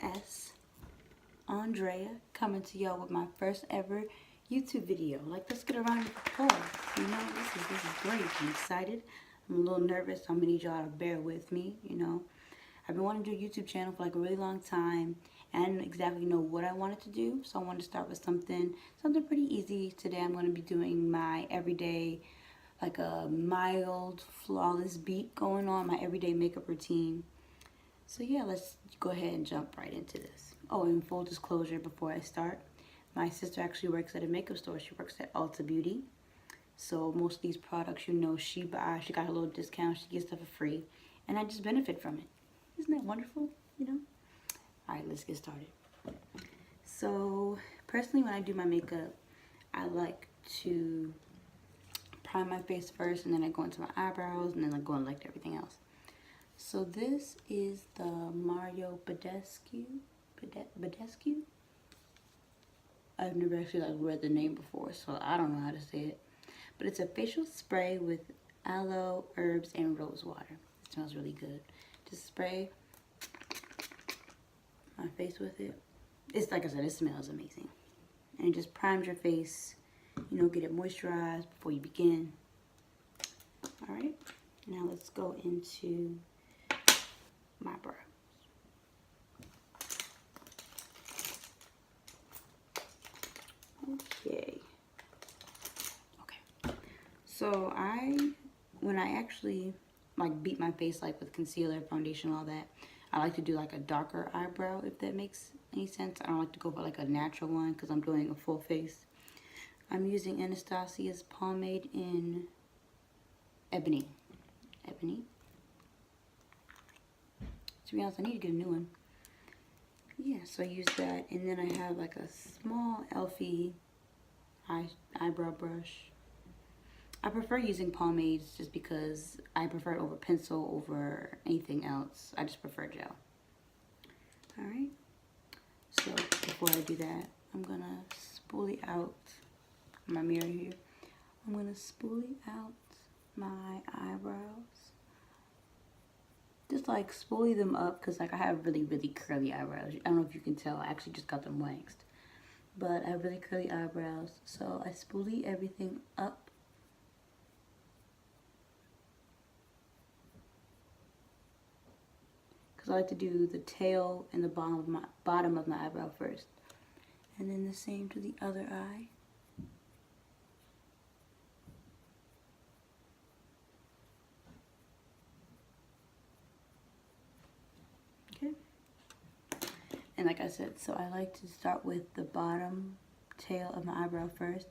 s.Andrea coming to y'all with my first ever YouTube video. Like, let's get a round of applause. You know, this is great. I'm excited. I'm a little nervous. I'm gonna need y'all to bear with me. You know, I've been wanting to do a YouTube channel for like a really long time, and I didn't exactly know what I wanted to do. So I wanted to start with something pretty easy. Today I'm gonna be doing my everyday, like a mild, flawless beat going on, my everyday makeup routine. So yeah, let's go ahead and jump right into this. Oh, and full disclosure before I start, my sister actually works at a makeup store. She works at Ulta Beauty. So most of these products, you know, she buys, she got a little discount, she gets stuff for free, and I just benefit from it. Isn't that wonderful, you know? All right, let's get started. So personally, when I do my makeup, I like to prime my face first, and then I go into my eyebrows, and then I go and like everything else. So this is the Mario Badescu. I've never actually read the name before, so I don't know how to say it. But it's a facial spray with aloe, herbs, and rose water. It smells really good. Just spray my face with it. It's like I said, it smells amazing. And it just primes your face, you know, get it moisturized before you begin. All right, now let's go into my brows. Okay. So when I actually like beat my face like with concealer, foundation, all that, I like to do like a darker eyebrow, if that makes any sense. I don't like to go for like a natural one because I'm doing a full face. I'm using Anastasia's pomade in Ebony. To be honest, I need to get a new one. Yeah, so I use that, and then I have like a small Elfie eyebrow brush. I prefer using pomades just because I prefer it over pencil over anything else. I just prefer gel. Alright, so before I do that, I'm gonna spoolie out my mirror here. I'm gonna spoolie out my eyebrows. Just like spoolie them up because like I have really, really curly eyebrows. I don't know if you can tell, I actually just got them waxed. But I have really curly eyebrows, so I spoolie everything up. Because I like to do the tail and the bottom of my eyebrow first. And then the same to the other eye. Okay. And like I said, so I like to start with the bottom tail of my eyebrow first,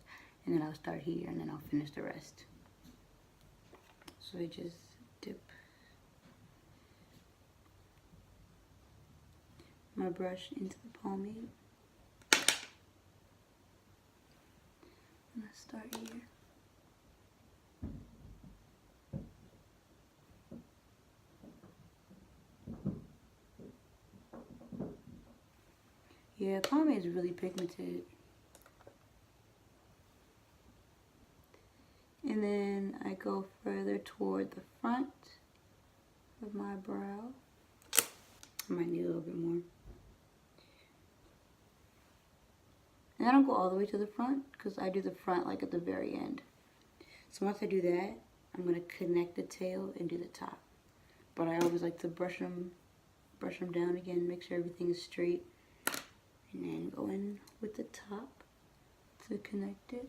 and then I'll start here, and then I'll finish the rest. So I just dip my brush into the pomade. I'm gonna start here. Yeah, pomade is really pigmented. And then I go further toward the front of my brow. I might need a little bit more. And I don't go all the way to the front because I do the front like at the very end. So once I do that, I'm going to connect the tail and do the top. But I always like to brush them down again, make sure everything is straight. And then go in with the top to connect it.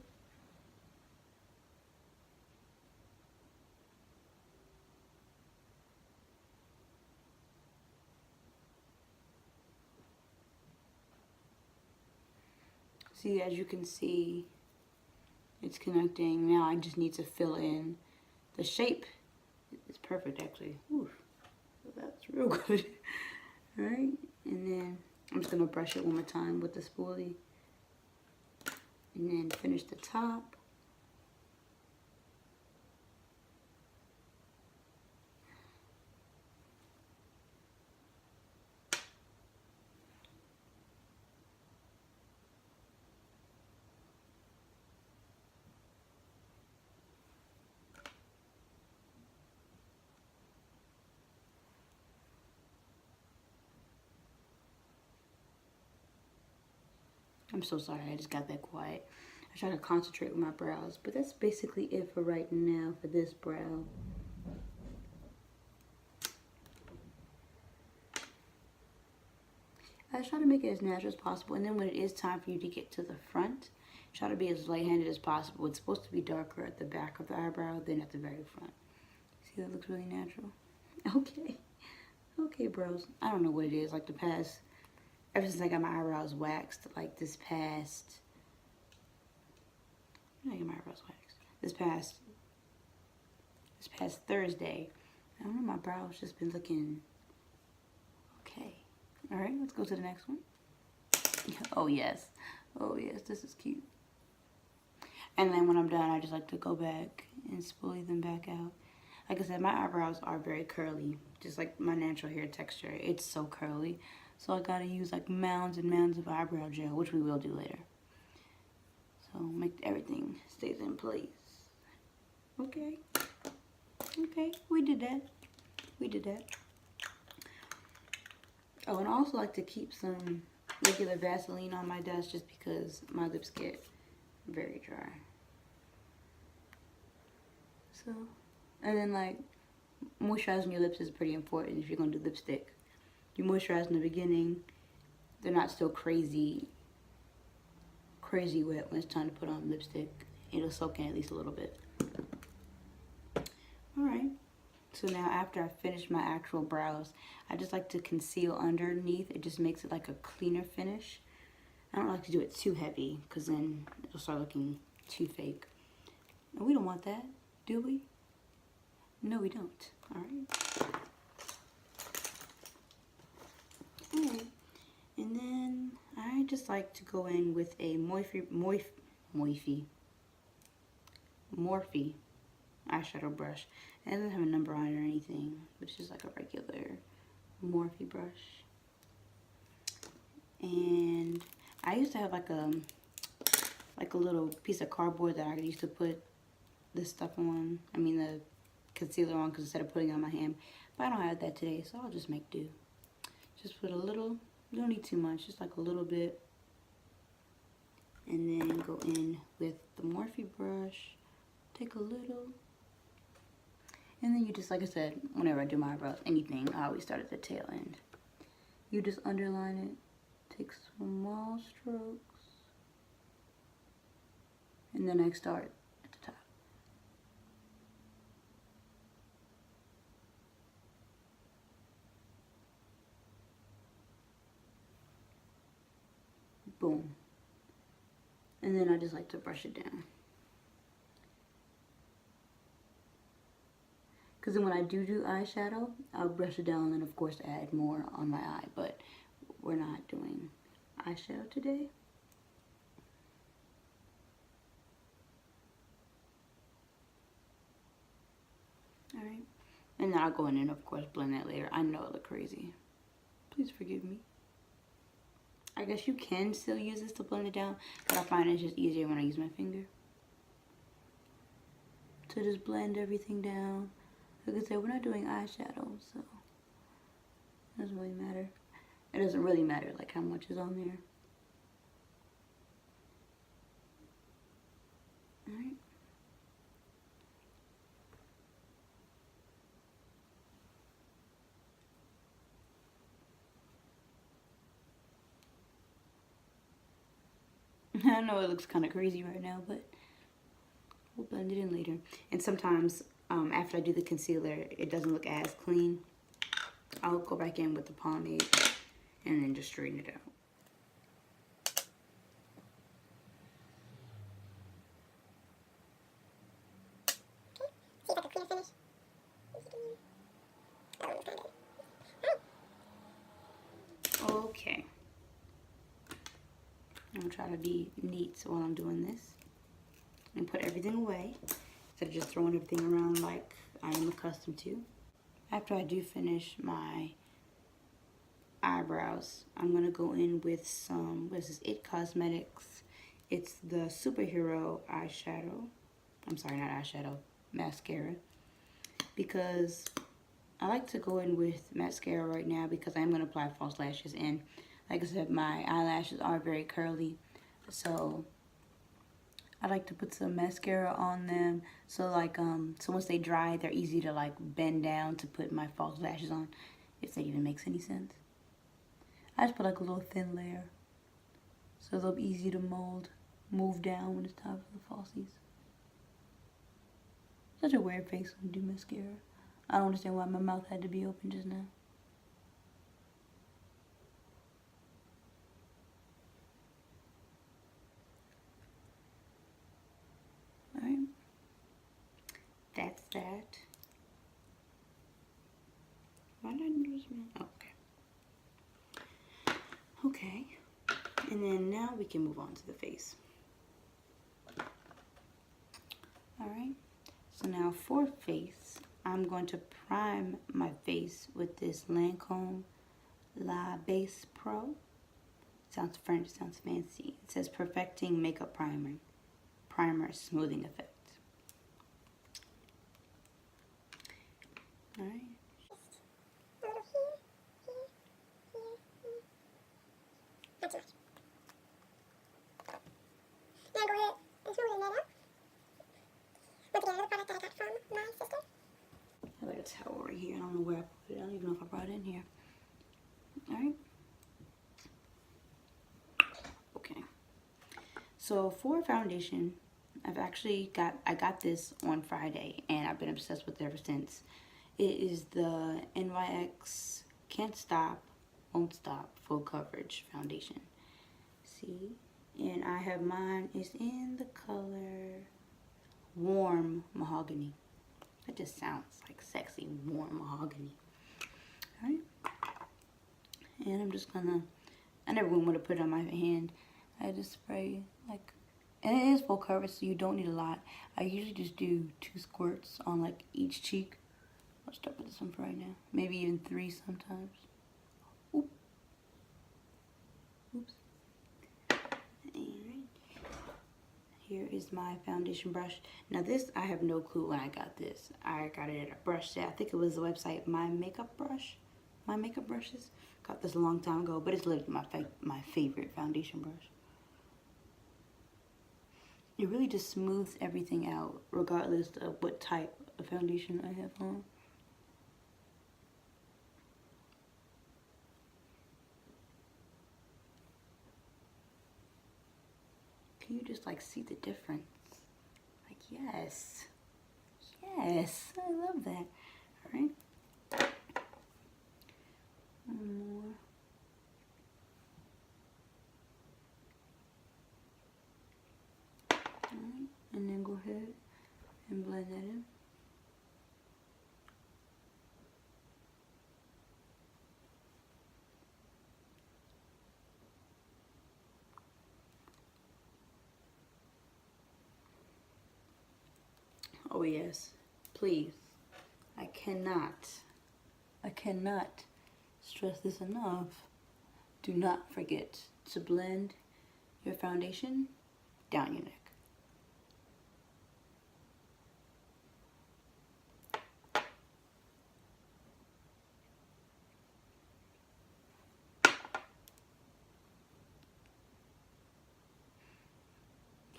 See, as you can see, it's connecting. Now I just need to fill in the shape. It's perfect, actually. Ooh, that's real good. All right, and then I'm just gonna brush it one more time with the spoolie, and then finish the top. I'm so sorry, I just got that quiet. I try to concentrate with my brows, but that's basically it for right now for this brow. I try to make it as natural as possible, and then when it is time for you to get to the front, try to be as light-handed as possible. It's supposed to be darker at the back of the eyebrow than at the very front. See, that looks really natural. Okay. Okay, bros. I don't know what it is. Like the past, ever since I got my eyebrows waxed, like this past, when did I get my eyebrows waxed? This past Thursday. I don't know, my brows just been looking okay. All right, let's go to the next one. Oh yes. Oh yes, this is cute. And then when I'm done, I just like to go back and spoolie them back out. Like I said, my eyebrows are very curly, just like my natural hair texture. It's so curly. So I gotta use like mounds and mounds of eyebrow gel, which we will do later. So make everything stays in place. Okay. Okay, we did that. We did that. Oh, and I also like to keep some regular Vaseline on my desk just because my lips get very dry. So, and then like moisturizing your lips is pretty important if you're gonna do lipstick. You moisturize in the beginning, they're not still crazy wet when it's time to put on lipstick. It'll soak in at least a little bit. Alright, so now after I finish my actual brows, I just like to conceal underneath. It just makes it like a cleaner finish. I don't like to do it too heavy because then it'll start looking too fake. And we don't want that, do we? No, we don't. Alright. Alright. And then I just like to go in with a Morphe eyeshadow brush. It doesn't have a number on it or anything, but it's just like a regular Morphe brush. And I used to have like a little piece of cardboard that I used to put this stuff on. I mean the concealer on, because instead of putting it on my hand. But I don't have that today, so I'll just make do. Just put a little, you don't need too much, just like a little bit. And then go in with the Morphe brush, take a little. And then you just, like I said, whenever I do my eyebrows, anything, I always start at the tail end. You just underline it, take small strokes, and then I start at the top. Boom. And then I just like to brush it down. Because then when I do eyeshadow, I'll brush it down and of course add more on my eye. But we're not doing eyeshadow today. Alright. And then I'll go in and of course blend that later. I know it look crazy. Please forgive me. I guess you can still use this to blend it down, but I find it's just easier when I use my finger. To just blend everything down. Like I said, we're not doing eyeshadow, so it doesn't really matter. It doesn't really matter like how much is on there. Alright. I know it looks kind of crazy right now, but we'll blend it in later. And sometimes after I do the concealer, it doesn't look as clean. I'll go back in with the pomade and then just straighten it out. See if I can clean finish. Okay. I'm gonna try to be neat while I'm doing this and put everything away instead of just throwing everything around like I am accustomed to. After I do finish my eyebrows, I'm gonna go in with some, what is this, It Cosmetics. It's the Superhero eyeshadow. I'm sorry, not eyeshadow, mascara. Because I like to go in with mascara right now because I'm gonna apply false lashes, and like I said, my eyelashes are very curly. So I like to put some mascara on them, so like so once they dry, they're easy to like bend down to put my false lashes on, if that even makes any sense. I just put like a little thin layer, so they'll be easy to move down when it's time for the falsies. Such a weird face when you do mascara. I don't understand why my mouth had to be open just now. Alright. That's that. Why did I lose my... Oh, okay. Okay. And then now we can move on to the face. Alright. So now for face, I'm going to prime my face with this Lancome La Base Pro. Sounds French, sounds fancy. It says Perfecting Makeup Primer Smoothing Effect. Alright. A little here, here, here, here. Not too much. Now go ahead and smooth that out. Once again, another product that I got from my sister. I have like a towel right here. I don't know where I put it. I don't even know if I brought it in here. Alright. Okay. So for foundation, I got this on Friday and I've been obsessed with it ever since. It is the NYX Can't Stop, Won't Stop Full Coverage Foundation. See? And I have mine is in the color Warm Mahogany. That just sounds like sexy, warm mahogany. Alright. And I'm just gonna, I never want to put it on my hand. I just spray like, and it is full coverage, so you don't need a lot. I usually just do 2 squirts on like each cheek. I'll start with this one for right now. Maybe even 3 sometimes. Oop. Oops. Alright. Here is my foundation brush. Now this, I have no clue when I got this. I got it at a brush set. I think it was the website My Makeup Brush. My Makeup Brushes. Got this a long time ago, but it's literally my favorite foundation brush. It really just smooths everything out, regardless of what type of foundation I have on. Can you just like see the difference? Like, yes. Yes, I love that. All right. One more. All right. And then go ahead and blend that in. Oh yes, please. I cannot stress this enough. Do not forget to blend your foundation down your neck.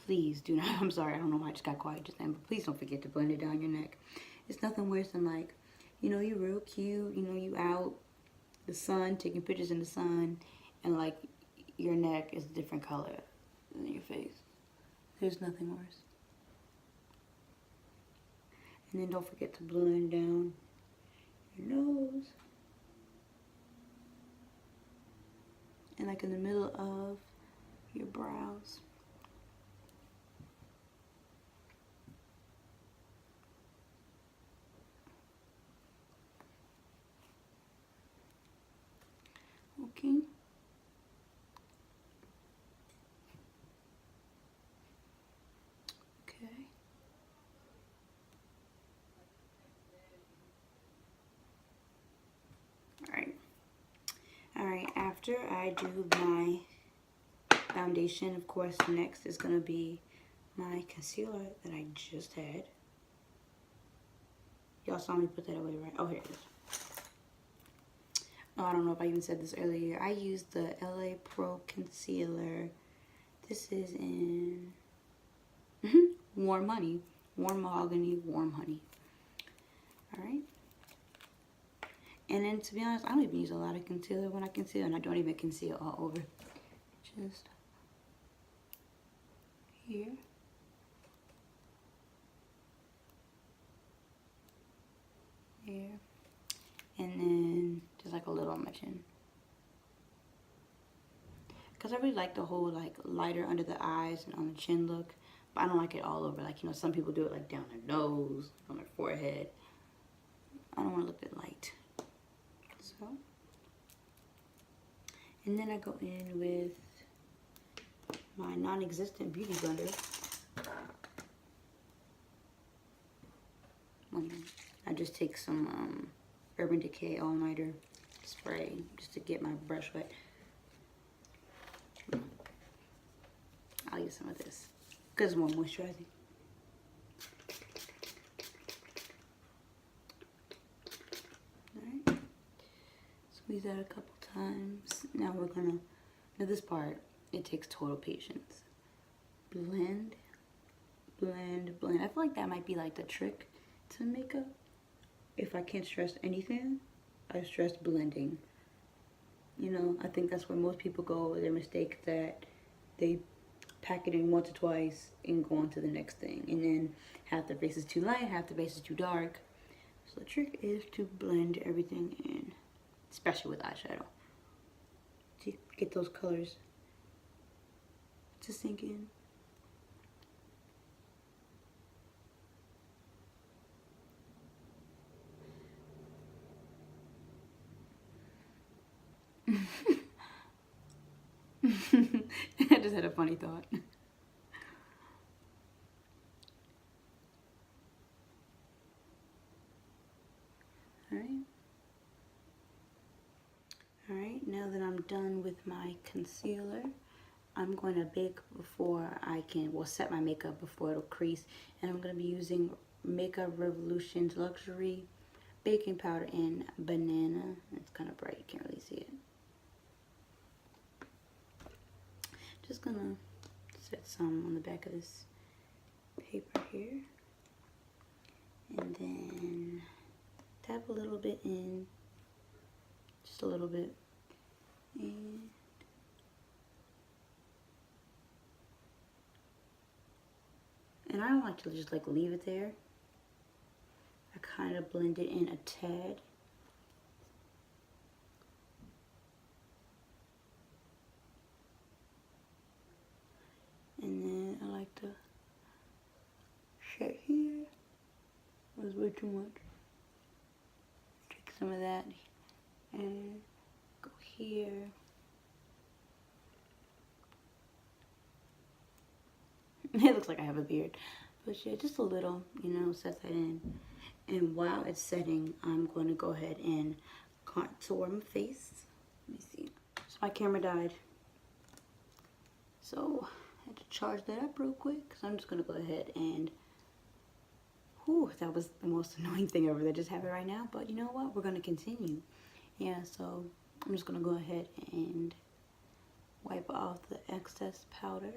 Please do not, I'm sorry, I don't know why I just got quiet just then, but please don't forget to blend it down your neck. It's nothing worse than like, you know, you're real cute, you know, you out, the sun, taking pictures in the sun, and like your neck is a different color than your face. There's nothing worse. And then don't forget to blend down your nose. And like in the middle of your brows. Okay. Okay. Alright, after I do my foundation, of course, next is going to be my concealer that I just had. Y'all saw me put that away, right? Oh, here it is. Oh, I don't know if I even said this earlier. I used the LA Pro Concealer. This is in Warm Honey. Warm Mahogany, Warm Honey. Alright. And then, to be honest, I don't even use a lot of concealer when I conceal, and I don't even conceal all over. Just here. Here. And then just like a little on my chin. Because I really like the whole like lighter under the eyes and on the chin look. But I don't like it all over. Like, you know, some people do it like down their nose, on their forehead. I don't want to look that light. So. And then I go in with my non-existent beauty blender. I just take some Urban Decay All Nighter spray just to get my brush wet. I'll use some of this because it's more moisturizing. Alright. Squeeze that a couple times. Now we're gonna, now this part, it takes total patience. Blend, blend, blend. I feel like that might be like the trick to makeup. If I can't stress anything, I stress blending. You know, I think that's where most people go with their mistake, that they pack it in once or twice and go on to the next thing. And then half the face is too light, half the face is too dark. So the trick is to blend everything in, especially with eyeshadow. To get those colors to sink in. I just had a funny thought. Alright, now that I'm done with my concealer, I'm going to bake before I can, well, set my makeup before it'll crease. And I'm going to be using Makeup Revolution's Luxury Baking Powder in Banana. It's kind of bright, you can't really see it. Just gonna set some on the back of this paper here. And then tap a little bit in, just a little bit. And I don't like to just like leave it there. I kind of blend it in a tad. And then I like to set here. That was way too much. Take some of that and go here. It looks like I have a beard. But yeah, just a little, you know, set that in. And while it's setting, I'm going to go ahead and contour my face. Let me see. So my camera died. So I had to charge that up real quick. So I'm just going to go ahead and, whew, that was the most annoying thing ever that just happened right now. But you know what? We're going to continue. Yeah, so I'm just going to go ahead and wipe off the excess powder.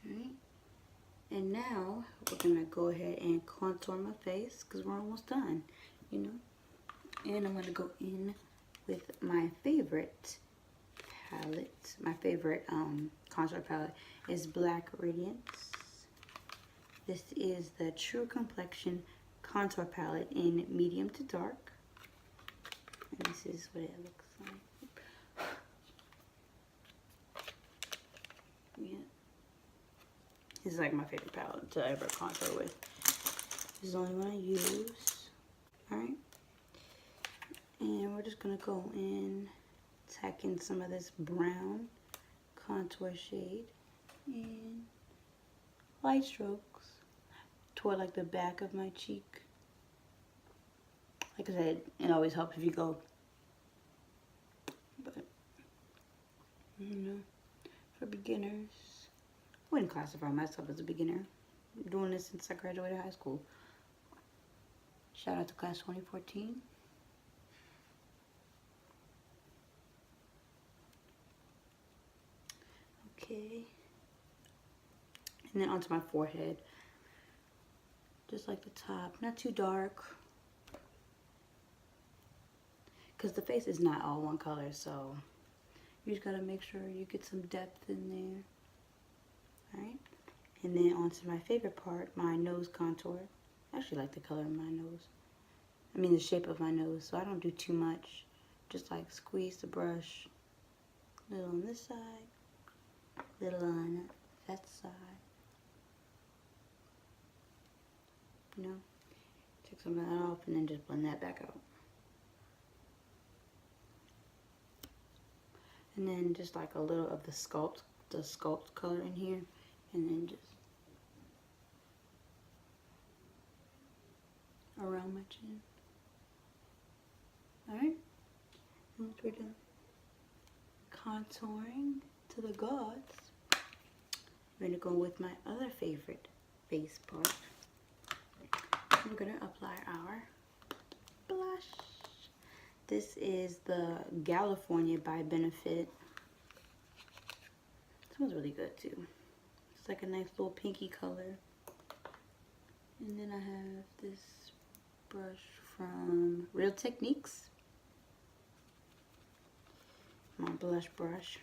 Alright. And now we're going to go ahead and contour my face because we're almost done, you know. And I'm going to go in with my favorite palette. My favorite contour palette is Black Radiance. This is the True Complexion Contour Palette in medium to dark. And this is what it looks like. Yeah. This is like my favorite palette to ever contour with. This is the only one I use. Alright. And we're just going to go in, tack in some of this brown contour shade. And light strokes toward like the back of my cheek. Like I said, it always helps if you go. But, you know, for beginners. I wouldn't classify myself as a beginner. I'm doing this since I graduated high school. Shout out to class 2014. Okay. And then onto my forehead. Just like the top. Not too dark. Because the face is not all one color, so you just gotta make sure you get some depth in there. Alright? And then onto my favorite part, my nose contour. I actually like the color of my nose. I mean the shape of my nose, so I don't do too much. Just like squeeze the brush. Little on this side, little on that side. You know? Take some of that off and then just blend that back out. And then just like a little of the sculpt color in here. And then just around my chin. Alright? And once we're done contouring to the gods, we're going to go with my other favorite face part. We're going to apply our blush. This is the California by Benefit. This one's really good too. It's like a nice little pinky color. And then I have this brush from Real Techniques. My blush brush.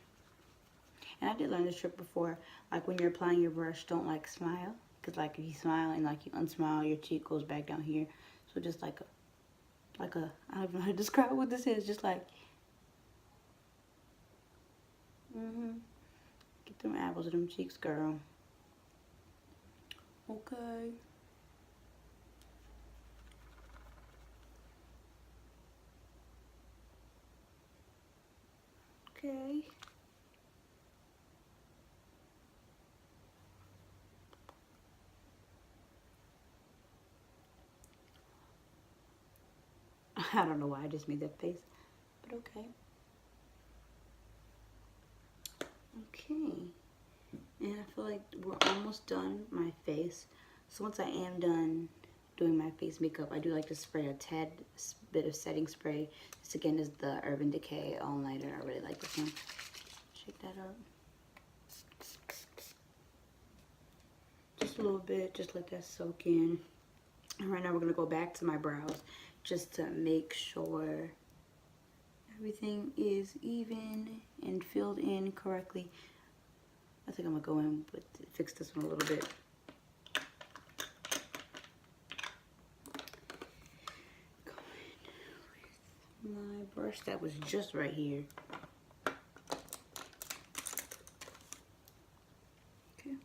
And I did learn this trick before. Like when you're applying your brush, don't like smile. Because like if you smile and like you unsmile, your cheek goes back down here. So just like a, I don't know how to describe what this is. Just like, get them apples of them cheeks, girl. Okay. Okay. I don't know why I just made that face, but okay. Okay. And I feel like we're almost done with my face. So once I am done doing my face makeup, I do like to spray a tad bit of setting spray. This again is the Urban Decay All Nighter. I really like this one. Shake that up. Just a little bit, just let that soak in. And right now we're gonna go back to my brows just to make sure everything is even and filled in correctly. I think I'm gonna go in with fix this one a little bit. Go in with my brush that was just right here. Okay.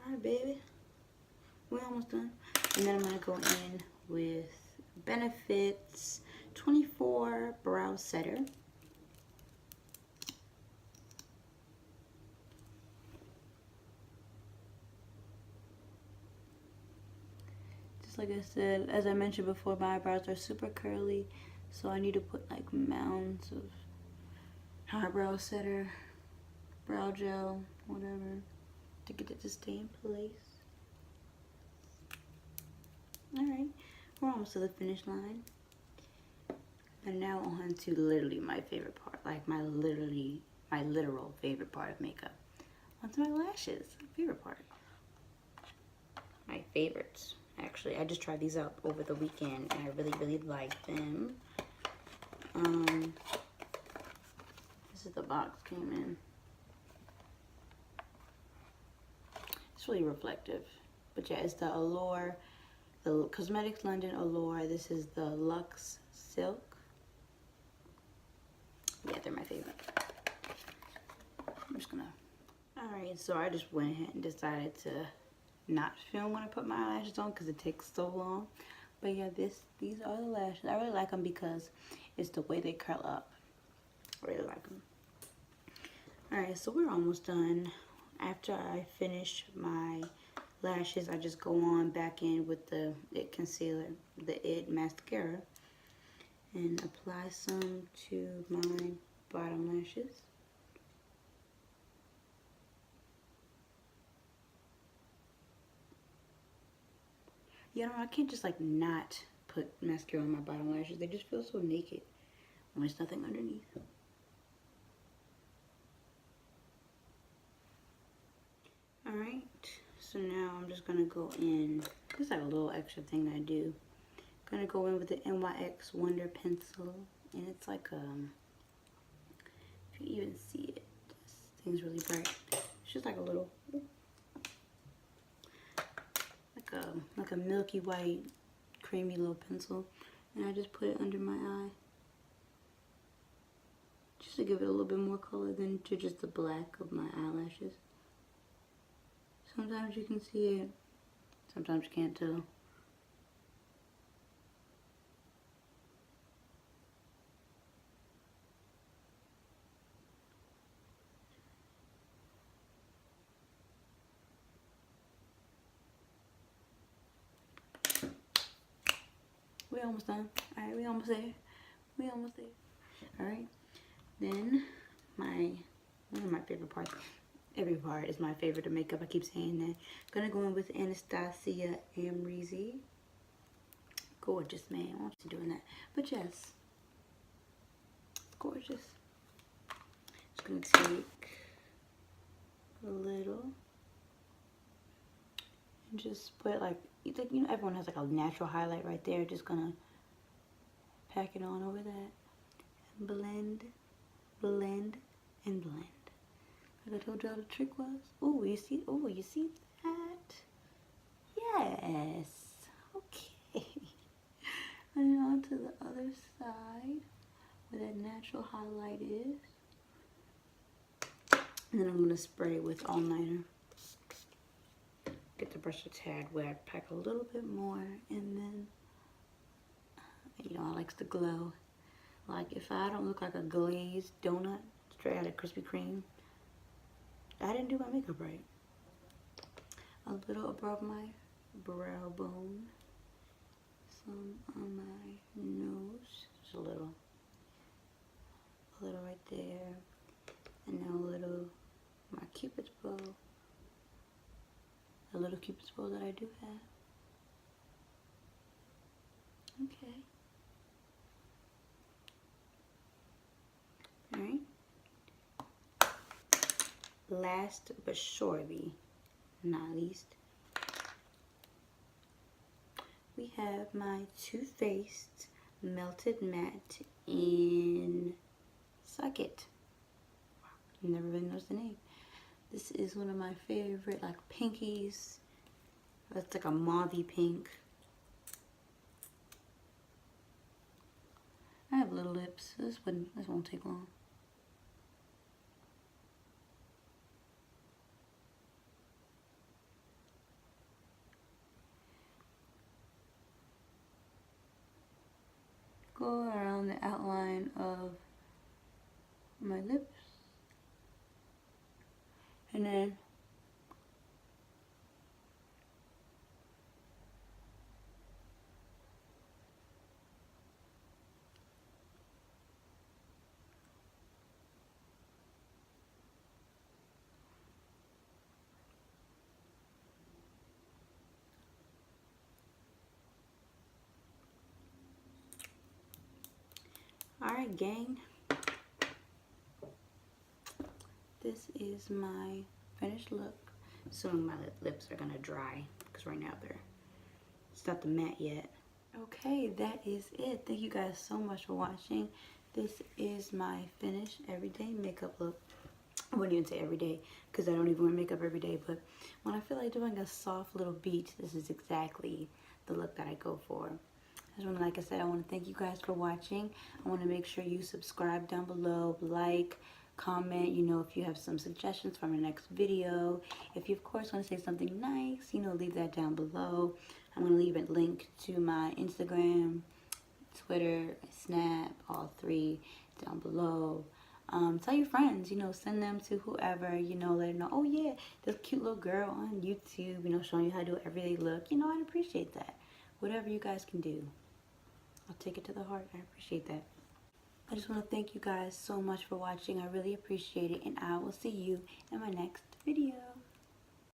Alright, baby. We're almost done. And then I'm gonna go in with Benefit's 24 Brow Setter. Like I said, as I mentioned before, my eyebrows are super curly, so I need to put like mounds of eyebrow setter, brow gel, whatever, to get it to stay in place. Alright, we're almost to the finish line. And now on to literally my favorite part, like my literal favorite part of makeup. Onto my lashes, favorite part. My favorites. Actually, I just tried these out over the weekend and I really, really like them. This is the box came in. It's really reflective. But yeah, it's the Allure, the Cosmetics London Allure. This is the Luxe Silk. Yeah, they're my favorite. I'm just gonna... Alright, so I just went ahead and decided to not film when I put my eyelashes on because it takes so long. But yeah, these are the lashes. I really like them because it's the way they curl up. I really like them. Alright, so we're almost done. After I finish my lashes, I just go on back in with the It concealer, the It mascara, and apply some to my bottom lashes. You know, I can't just like not put mascara on my bottom lashes. They just feel so naked when there's nothing underneath. Alright, so now I'm just gonna go in. This is like a little extra thing that I do. I'm gonna go in with the NYX Wonder Pencil, and it's like if you even see it, this thing's really bright. It's just like a little, like a milky white, creamy little pencil, and I just put it under my eye, just to give it a little bit more color than to just the black of my eyelashes. Sometimes you can see it, sometimes you can't tell. We almost done. Alright, we almost there. We almost there. Alright. Then one of my favorite parts. Every part is my favorite of makeup. I keep saying that. Gonna go in with Anastasia Amrezy. Gorgeous, man. I want you doing that. But yes, gorgeous. Just gonna take a little and just put like, you know, everyone has like a natural highlight right there. Just gonna pack it on over that and blend, blend, and blend. Like I told y'all the trick was. Oh, you see? Oh, you see that? Yes. Okay. And on to the other side where that natural highlight is. And then I'm gonna spray with All Nighter. Get the brush a tad wet, pack a little bit more, and then, you know, I like the glow. Like if I don't look like a glazed donut straight out of Krispy Kreme, I didn't do my makeup right. A little above my brow bone, some on my nose, just a little right there, and now a little my Cupid's bow, a little Cupid's bow that I do have. Okay. Alright. Last but surely not least, we have my Too Faced Melted Matte in Suck It. Never really noticed the name. This is one of my favorite, like, pinkies. That's like a mauvey pink. I have little lips. This won't take long. Go around the outline of my lips, and then alright, gang. This is my finished look. Soon my lips are gonna dry because right now it's not the matte yet. Okay, that is it. Thank you guys so much for watching. This is my finished everyday makeup look. I wouldn't even say everyday because I don't even wear makeup every day, but when I feel like doing a soft little beat, this is exactly the look that I go for. I just want to, like I said, I want to thank you guys for watching. I want to make sure you subscribe down below, like, comment, you know, if you have some suggestions for my next video. If you, of course, want to say something nice, you know, leave that down below. I'm going to leave a link to my Instagram, Twitter, Snap, all three down below. Tell your friends, you know, send them to whoever, you know, let them know, oh yeah, this cute little girl on YouTube, you know, showing you how to do an everyday look. You know, I'd appreciate that. Whatever you guys can do, I'll take it to the heart. I appreciate that. I just want to thank you guys so much for watching. I really appreciate it, and I will see you in my next video.